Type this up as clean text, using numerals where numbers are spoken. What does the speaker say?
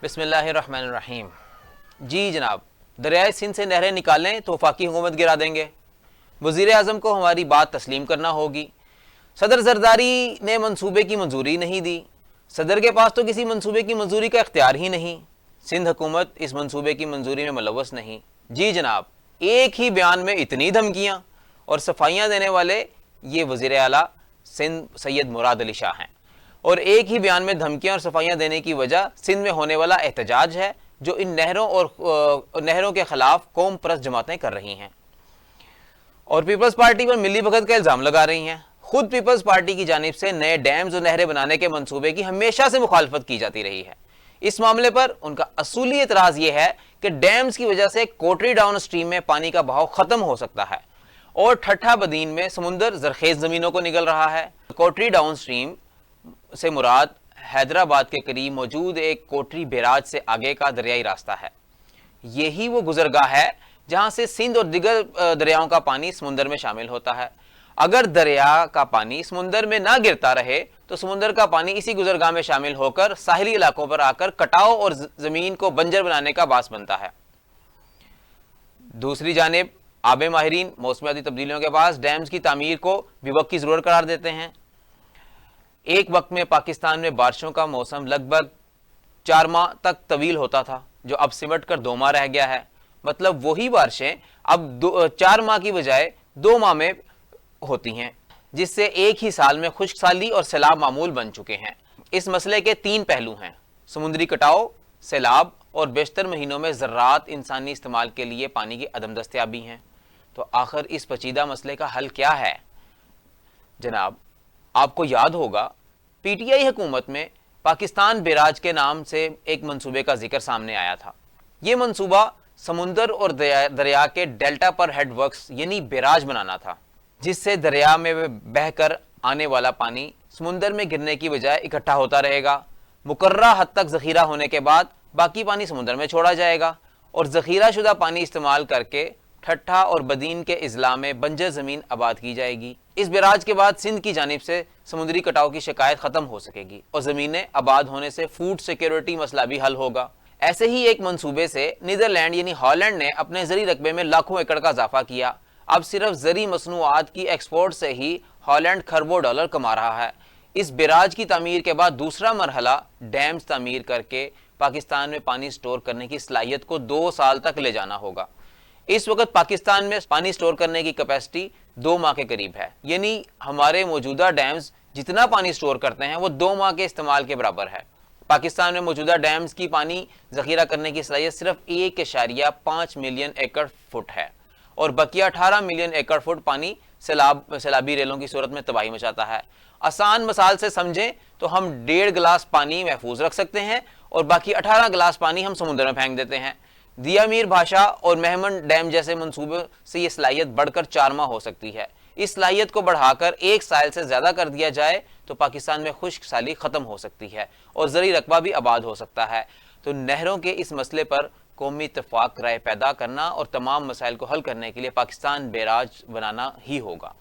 بسم اللہ الرحمن الرحیم۔ جی جناب، دریائے سندھ سے نہریں نکالیں تو وفاقی حکومت گرا دیں گے۔ وزیر اعظم کو ہماری بات تسلیم کرنا ہوگی۔ صدر زرداری نے منصوبے کی منظوری نہیں دی۔ صدر کے پاس تو کسی منصوبے کی منظوری کا اختیار ہی نہیں۔ سندھ حکومت اس منصوبے کی منظوری میں ملوث نہیں۔ جی جناب، ایک ہی بیان میں اتنی دھمکیاں اور صفائیاں دینے والے یہ وزیر اعلیٰ سندھ سید مراد علی شاہ ہیں، اور ایک ہی بیان میں دھمکیاں اور صفائیاں دینے کی وجہ سندھ میں ہونے والا احتجاج ہے جو ان نہروں کے خلاف قوم پرست جماعتیں کر رہی ہیں اور پیپلز پارٹی پر ملی بھگت کا الزام لگا رہی ہیں۔ خود پیپلز پارٹی کی جانب سے نئے ڈیمز اور نہریں بنانے کے منصوبے کی ہمیشہ سے مخالفت کی جاتی رہی ہے۔ اس معاملے پر ان کا اصولی اعتراض یہ ہے کہ ڈیمز کی وجہ سے کوٹری ڈاؤن سٹریم میں پانی کا بہاؤ ختم ہو سکتا ہے اور ٹھٹھا بدین میں سمندر زرخیز زمینوں کو نگل رہا ہے۔ کوٹری ڈاؤن سٹریم سے مراد حیدرآباد کے قریب موجود ایک کوٹری بیراج سے آگے کا دریائی راستہ ہے۔ یہی وہ گزرگاہ ہے جہاں سے سندھ اور دیگر دریاؤں کا پانی سمندر میں شامل ہوتا ہے۔ اگر دریا کا پانی سمندر میں نہ گرتا رہے تو سمندر کا پانی اسی گزرگاہ میں شامل ہو کر ساحلی علاقوں پر آ کر کٹاؤ اور زمین کو بنجر بنانے کا باعث بنتا ہے۔ دوسری جانب آب ماہرین موسمیاتی تبدیلیوں کے بعد ڈیمز کی تعمیر کو بھی وقت کی ضرورت قرار دیتے ہیں۔ ایک وقت میں پاکستان میں بارشوں کا موسم لگ بھگ 4 ماہ تک طویل ہوتا تھا، جو اب سمٹ کر 2 ماہ رہ گیا ہے۔ مطلب وہی بارشیں اب 4 ماہ کی بجائے 2 ماہ میں ہوتی ہیں، جس سے ایک ہی سال میں خشک سالی اور سیلاب معمول بن چکے ہیں۔ اس مسئلے کے 3 پہلو ہیں: سمندری کٹاؤ، سیلاب اور بیشتر مہینوں میں ذرات انسانی استعمال کے لیے پانی کی عدم دستیابی ہیں۔ تو آخر اس پیچیدہ مسئلے کا حل کیا ہے؟ جناب، آپ کو یاد ہوگا پی ٹی آئی حکومت میں پاکستان بیراج کے نام سے ایک منصوبے کا ذکر سامنے آیا تھا۔ یہ منصوبہ سمندر اور دریا کے ڈیلٹا پر ہیڈ ورکس یعنی بیراج بنانا تھا، جس سے دریا میں بہہ کر آنے والا پانی سمندر میں گرنے کی بجائے اکٹھا ہوتا رہے گا۔ مقررہ حد تک ذخیرہ ہونے کے بعد باقی پانی سمندر میں چھوڑا جائے گا اور ذخیرہ شدہ پانی استعمال کر کے ٹھٹھا اور بدین کے اضلاع میں بنجر زمین آباد کی جائے گی۔ اس بیراج کے بعد سندھ کی جانب سے سمندری کٹاؤ کی شکایت ختم ہو سکے گی اور زمینیں آباد ہونے سے فوڈ سیکیورٹی مسئلہ بھی حل ہوگا۔ ایسے ہی ایک منصوبے سے نیدرلینڈ یعنی ہالینڈ نے اپنے زرعی رقبے میں لاکھوں ایکڑ کا اضافہ کیا۔ اب صرف زرعی مصنوعات کی ایکسپورٹ سے ہی ہالینڈ کھربوں ڈالر کما رہا ہے۔ اس بیراج کی تعمیر کے بعد دوسرا مرحلہ ڈیمز تعمیر کر کے پاکستان میں پانی سٹور کرنے کی صلاحیت کو 2 سال تک لے جانا ہوگا۔ اس وقت پاکستان میں پانی سٹور کرنے کی کیپیسٹی 2 ماہ کے قریب ہے، یعنی ہمارے موجودہ ڈیمز جتنا پانی سٹور کرتے ہیں وہ 2 ماہ کے استعمال کے برابر ہے۔ پاکستان میں موجودہ ڈیمز کی پانی ذخیرہ کرنے کی صلاحیت صرف 1.5 ملین ایکڑ فٹ ہے اور بقیہ 18 ملین ایکڑ فٹ پانی سیلابی ریلوں کی صورت میں تباہی مچاتا ہے۔ آسان مثال سے سمجھیں تو ہم 1.5 گلاس پانی محفوظ رکھ سکتے ہیں اور باقی 18 گلاس پانی ہم سمندر میں پھینک دیتے ہیں۔ دیا میر بھاشا اور مہمن ڈیم جیسے منصوبے سے یہ صلاحیت بڑھ کر 4 ماہ ہو سکتی ہے۔ اس صلاحیت کو بڑھا کر 1 سال سے زیادہ کر دیا جائے تو پاکستان میں خشک سالی ختم ہو سکتی ہے اور زرعی رقبہ بھی آباد ہو سکتا ہے۔ تو نہروں کے اس مسئلے پر قومی اتفاق رائے پیدا کرنا اور تمام مسائل کو حل کرنے کے لیے پاکستان بیراج بنانا ہی ہوگا۔